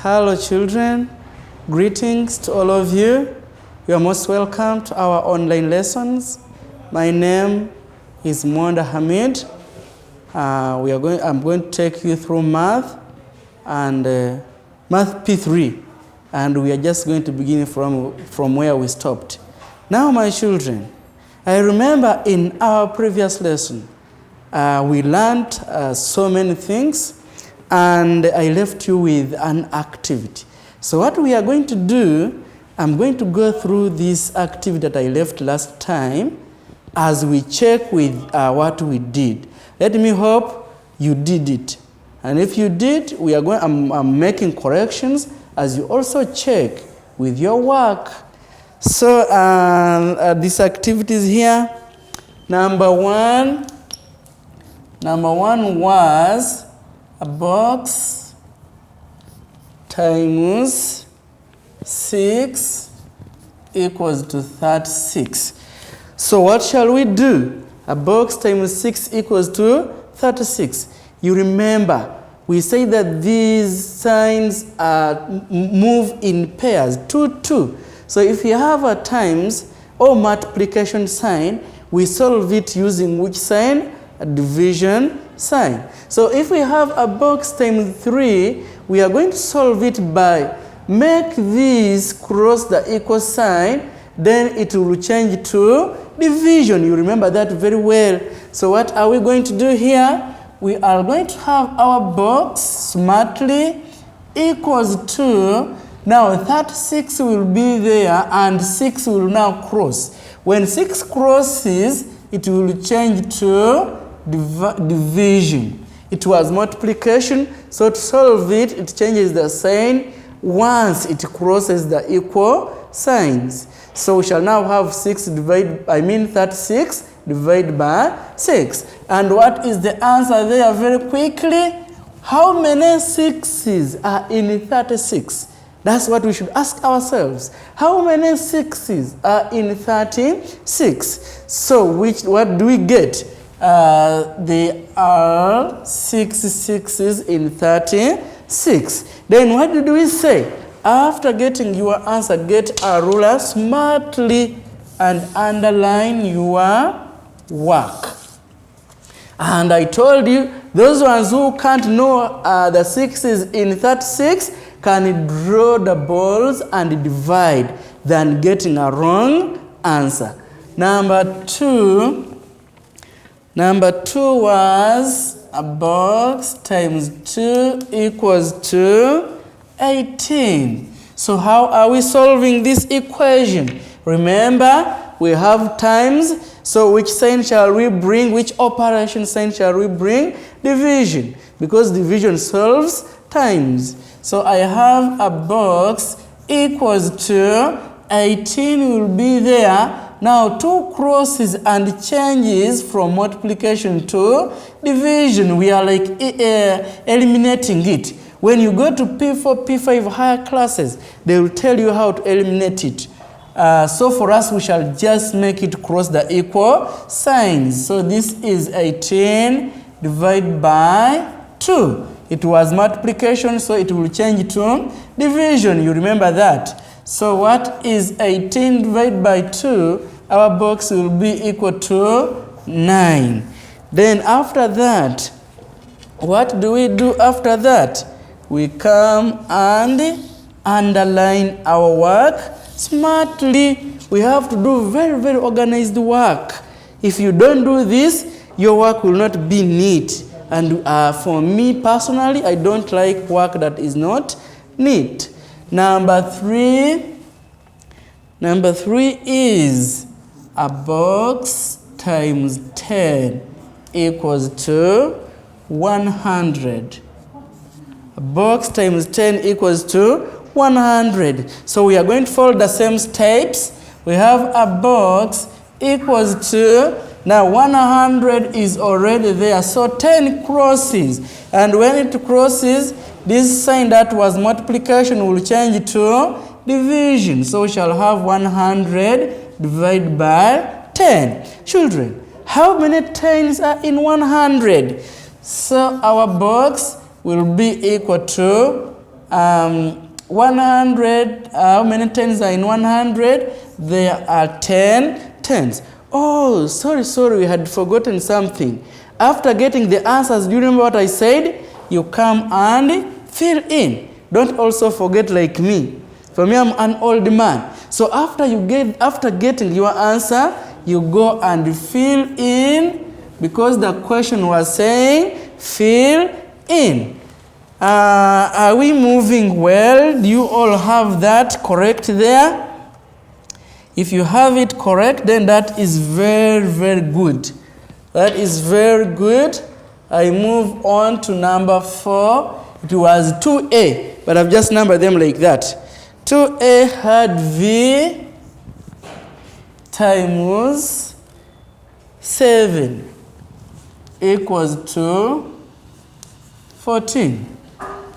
Hello children, greetings to all of you. You are most welcome to our online lessons. My name is Mwanda Hamid. I'm going to take you through math and math P3, and we are just going to begin from where we stopped. Now my children, I remember in our previous lesson, we learned so many things, and I left you with an activity. So what we are going to do, I'm going to go through this activity that I left last time as we check with what we did. Let me hope you did it. And if you did, I'm making corrections as you also check with your work. So these activities here, number one was a box times 6 equals to 36. So what shall we do? A box times 6 equals to 36. You remember, we say that these signs move in pairs, 2, 2. So if you have a times or multiplication sign, we solve it using which sign? A division sign. So if we have a box times 3, we are going to solve it by make this cross the equal sign, then it will change to division. You remember that very well. So what are we going to do here? We are going to have our box smartly equals to, now 36 will be there and 6 will now cross. When 6 crosses, it will change to division. It was multiplication, so to solve it, it changes the sign once it crosses the equal signs. So we shall now have 36 divided by 6. And what is the answer there very quickly? How many 6s are in 36? That's what we should ask ourselves. How many 6s are in 36? So what do we get? There are 6 6s in 36. Then what did we say? After getting your answer, get a ruler smartly and underline your work. And I told you, those ones who can't know the 6s in 36 can draw the balls and divide than getting a wrong answer. Number two was a box times 2 equals to 18. So how are we solving this equation? Remember, we have times, so which sign shall we bring? Which operation sign shall we bring? Division, because division solves times. So I have a box equals to 18 will be there. Now 2 crosses and changes from multiplication to division. We are like eliminating it. When you go to P4, P5 higher classes, they will tell you how to eliminate it. So for us, we shall just make it cross the equal signs. So this is 18 divided by 2. It was multiplication, so it will change to division. You remember that. So what is 18 divided by 2? Our box will be equal to 9. Then after that, what do we do after that? We come and underline our work smartly. We have to do very, very organized work. If you don't do this, your work will not be neat. And for me personally, I don't like work that is not neat. Number three is a box times 10 equals to 100. A box times 10 equals to 100. So we are going to follow the same steps. We have a box equals to, now 100 is already there, so 10 crosses. And when it crosses, this sign that was multiplication will change to division. So we shall have 100 divided by 10. Children, how many 10s are in 100? So our box will be equal to 100, how many tens are in 100? There are 10 tens. Oh, sorry, we had forgotten something. After getting the answers, do you remember what I said? You come and fill in. Don't also forget like me. For me, I'm an old man. So after getting your answer, you go and fill in, because the question was saying fill in. Are we moving well? Do you all have that correct there? If you have it correct, then that is very, very good. That is very good. I move on to number 4. It was 2A, but I've just numbered them like that. 2A had V times 7 equals to 14.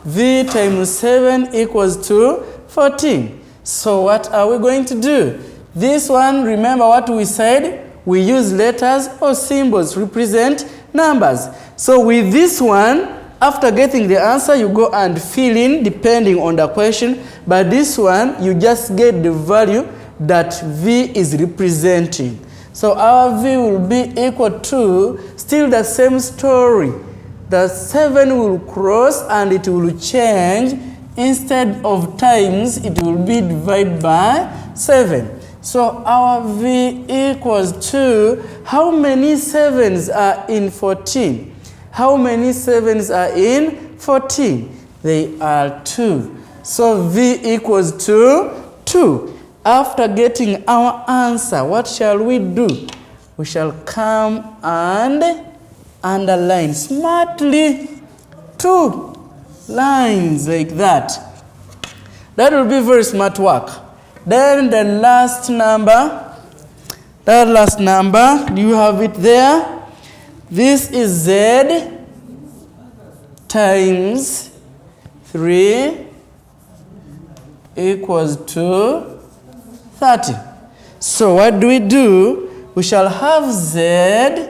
V times 7 equals to 14. So what are we going to do? This one, remember what we said? We use letters or symbols to represent numbers. So with this one, after getting the answer, you go and fill in depending on the question. But this one, you just get the value that V is representing. So our V will be equal to, still the same story. The 7 will cross and it will change. Instead of times, it will be divided by 7. So our V equals to, how many 7s are in 14? How many 7s are in 14? They are 2. So V equals to 2. After getting our answer, what shall we do? We shall come and underline smartly 2 lines like that. That will be very smart work. Then the last number, do you have it there? This is Z times 3 equals to 30. So what do? We shall have Z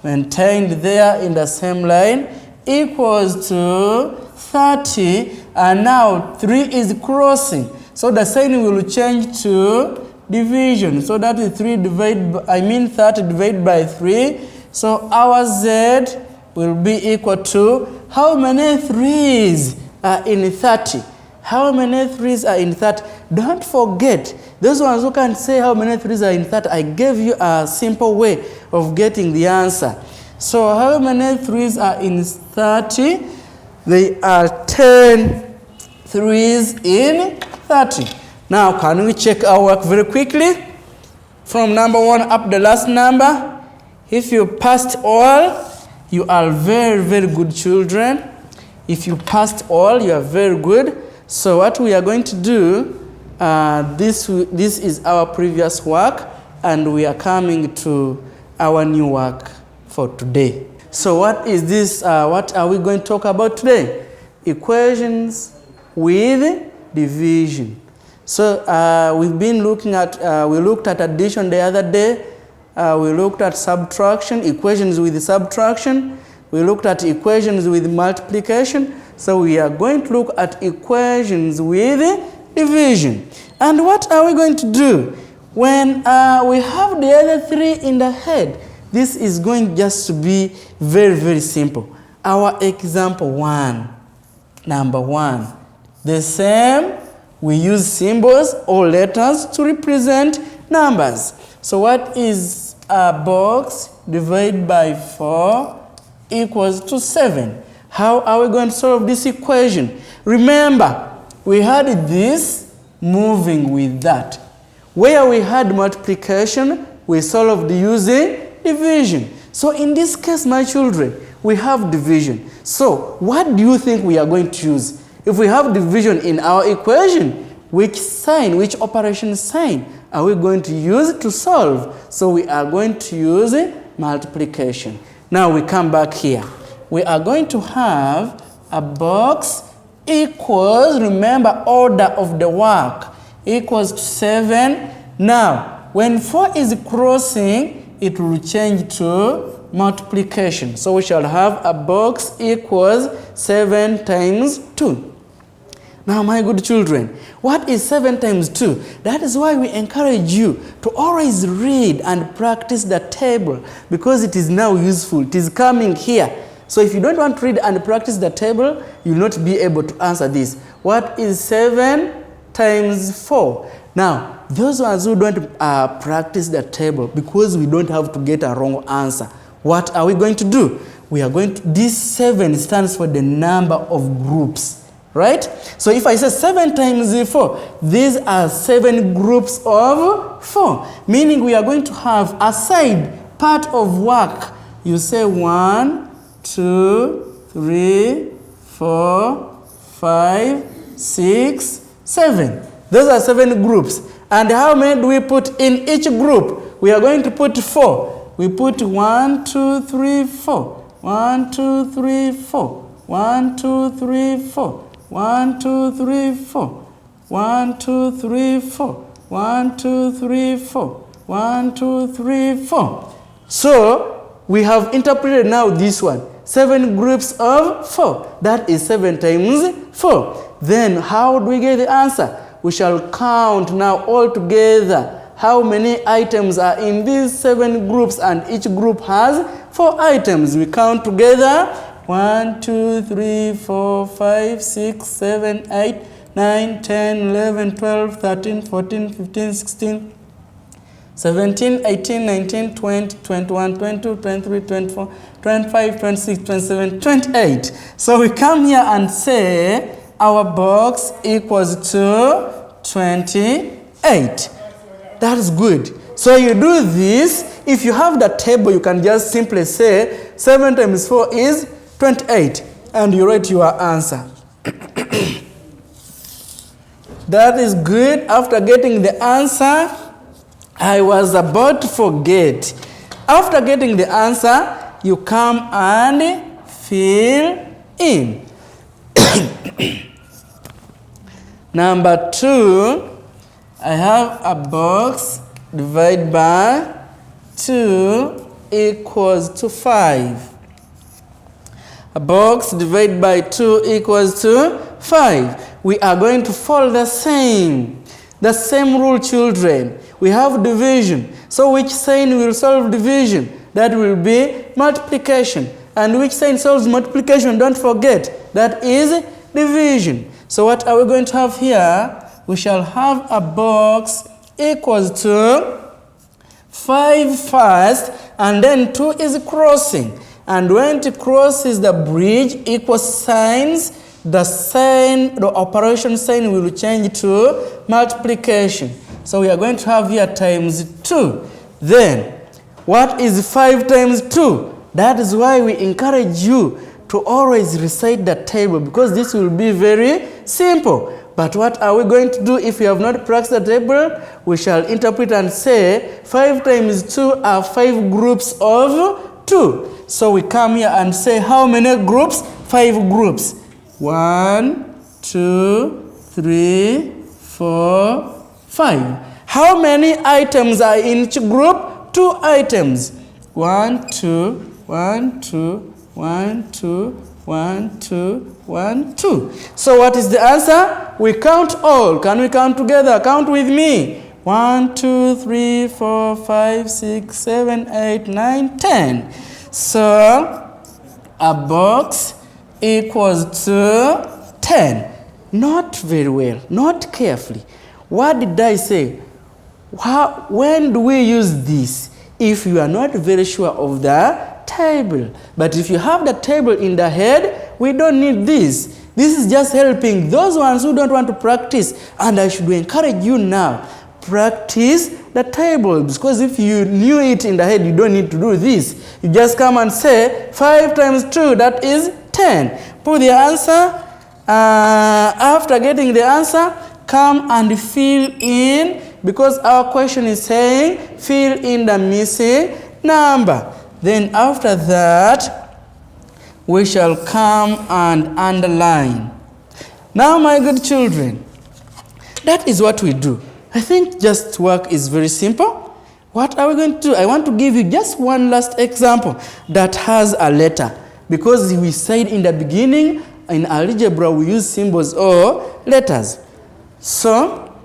maintained there in the same line equals to 30, and now 3 is crossing. So the sign will change to division. So that is 30 divided by 3. So our Z will be equal to, how many 3's are in 30? How many 3's are in 30? Don't forget, those ones who can say how many 3's are in 30, I gave you a simple way of getting the answer. So how many 3's are in 30? They are 10 3's in 30. Now, can we check our work very quickly? From number 1 up the last number. If you passed all, you are very, very good children. If you passed all, you are very good. So what we are going to do, this is our previous work, and we are coming to our new work for today. So what is this? What are we going to talk about today? Equations with division. So we've been looking at, we looked at addition the other day. We looked at subtraction, equations with subtraction. We looked at equations with multiplication. So we are going to look at equations with division. And what are we going to do? When we have the other 3 in the head, this is going just to be very, very simple. Our example 1, number 1. The same, we use symbols or letters to represent numbers. So what is a box divided by 4 equals to 7? How are we going to solve this equation? Remember, we had this moving with that. Where we had multiplication, we solved using division. So in this case, my children, we have division. So what do you think we are going to use? If we have division in our equation, which sign, which operation sign are we going to use to solve? So we are going to use multiplication. Now we come back here. We are going to have a box equals, remember, order of the work, equals to 7. Now, when 4 is crossing, it will change to multiplication. So we shall have a box equals 7 times 2. Now, my good children, what is 7 times 2? That is why we encourage you to always read and practice the table, because it is now useful. It is coming here. So if you don't want to read and practice the table, you will not be able to answer this. What is 7 times 4? Now, those ones who don't practice the table, because we don't have to get a wrong answer, what are we going to do? We are going to, this 7 stands for the number of groups. Right? So if I say 7 times 4, these are 7 groups of 4. Meaning we are going to have a side part of work. You say 1, 2, 3, 4, 5, 6, 7. Those are 7 groups. And how many do we put in each group? We are going to put 4. We put 1, 2, 3, 4. 1, 2, 3, 4. 1, 2, 3, 4. 1, 2, 3, 4. 1, 2, 3, 4. 1, 2, 3, 4. 1, 2, 3, 4. So we have interpreted now this one. 7 groups of 4. That is 7 times 4. Then how do we get the answer? We shall count now all together how many items are in these 7 groups, and each group has 4 items. We count together. 1, 2, 3, 4, 5, 6, 7, 8, 9, 10, 11, 12, 13, 14, 15, 16, 17, 18, 19, 20, 21, 22, 23, 24, 25, 26, 27, 28. So we come here and say our box equals to 28. That is good. So you do this. If you have the table, you can just simply say 7 times 4 is 28, and you write your answer. That is good. After getting the answer, I was about to forget. After getting the answer, you come and fill in. Number 2, I have a box divided by 2 equals to 5. A box divided by 2 equals to 5. We are going to follow the same rule, children. We have division. So which sign will solve division? That will be multiplication. And which sign solves multiplication? Don't forget, that is division. So what are we going to have here? We shall have a box equals to 5 first, and then 2 is crossing. And when it crosses the bridge, equal signs, the operation sign will change to multiplication. So we are going to have here times 2. Then, what is 5 times 2? That is why we encourage you to always recite the table, because this will be very simple. But what are we going to do if we have not practiced the table? We shall interpret and say 5 times 2 are 5 groups of 2. So we come here and say how many groups? 5 groups. 1, 2, 3, 4, 5. How many items are in each group? 2 items. 1, 2, 1, 2, 1, 2, 1, 2, 1, 2. So what is the answer? We count all. Can we count together? Count with me. 1, 2, 3, 4, 5, 6, 7, 8, 9, 10. So a box equals to 10. Not very well, not carefully. What did I say? When do we use this? If you are not very sure of the table. But if you have the table in the head, we don't need this. This is just helping those ones who don't want to practice. And I should encourage you now, practice the tables, because if you knew it in the head, you don't need to do this. You just come and say 5 times 2, that is 10. Put the answer. After getting the answer, come and fill in, because our question is saying fill in the missing number. Then after that, we shall come and underline. Now, my good children, that is what we do. I think just work is very simple. What are we going to do? I want to give you just one last example that has a letter, because we said in the beginning in algebra we use symbols or letters. So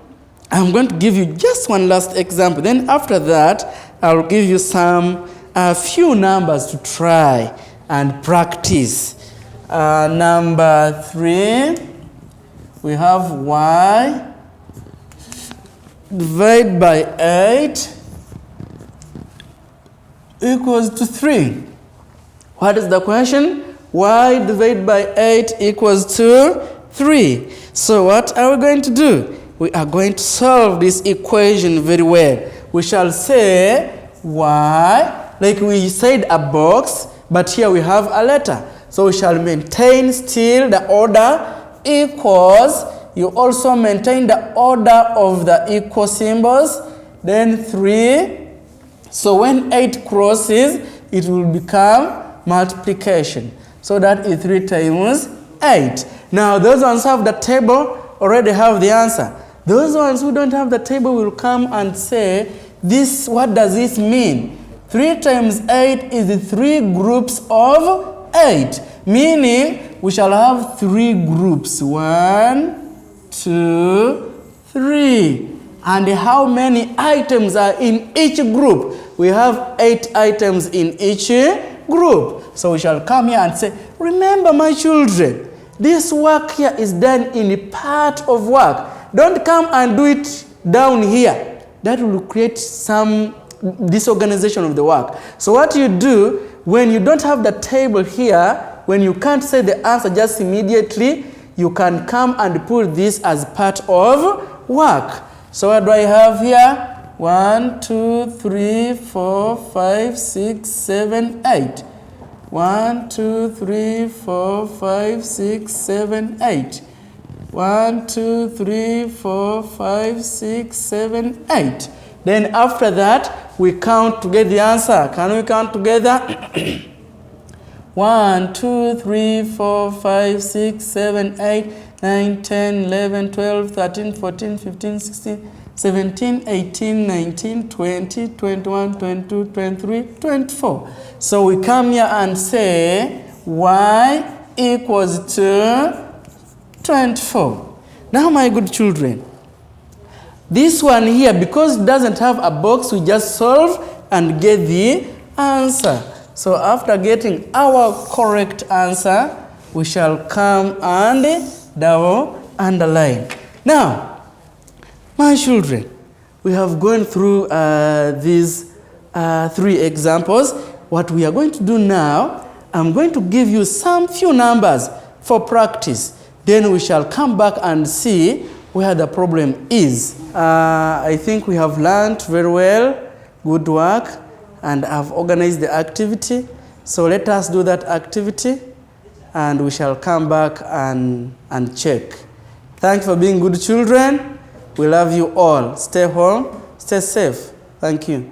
I'm going to give you just one last example. Then after that, I'll give you a few numbers to try and practice. Number 3, we have y divided by 8 equals to 3. What is the question? Y divided by 8 equals to 3. So what are we going to do? We are going to solve this equation very well. We shall say y, like we said a box, but here we have a letter. So we shall maintain still the order equals. You also maintain the order of the equal symbols. Then 3. So when 8 crosses, it will become multiplication. So that is 3 times 8. Now those ones who have the table already have the answer. Those ones who don't have the table will come and say, what does this mean? 3 times 8 is 3 groups of 8. Meaning, we shall have 3 groups. 1, 2, 3. And how many items are in each group? We have 8 items in each group. So we shall come here and say, remember my children, this work here is done in a part of work. Don't come and do it down here. That will create some disorganization of the work. So what you do, when you don't have the table here, when you can't say the answer just immediately, you can come and put this as part of work. So what do I have here? 1, 2, 3, 4, 5, 6, 7, 8. 1, 2, 3, 4, 5, 6, 7, 8. 1, 2, 3, 4, 5, 6, 7, 8. Then after that, we count to get the answer. Can we count together? 1, 2, 3, 4, 5, 6, 7, 8, 9, 10, 11, 12, 13, 14, 15, 16, 17, 18, 19, 20, 21, 22, 23, 24. So we come here and say y equals to 24. Now, my good children, this one here, because it doesn't have a box, we just solve and get the answer. So after getting our correct answer, we shall come and double underline. Now, my children, we have gone through these 3 examples. What we are going to do now, I'm going to give you few numbers for practice. Then we shall come back and see where the problem is. I think we have learned very well. Good work. And I've organized the activity. So let us do that activity and we shall come back and check. Thanks for being good children. We love you all. Stay home. Stay safe. Thank you.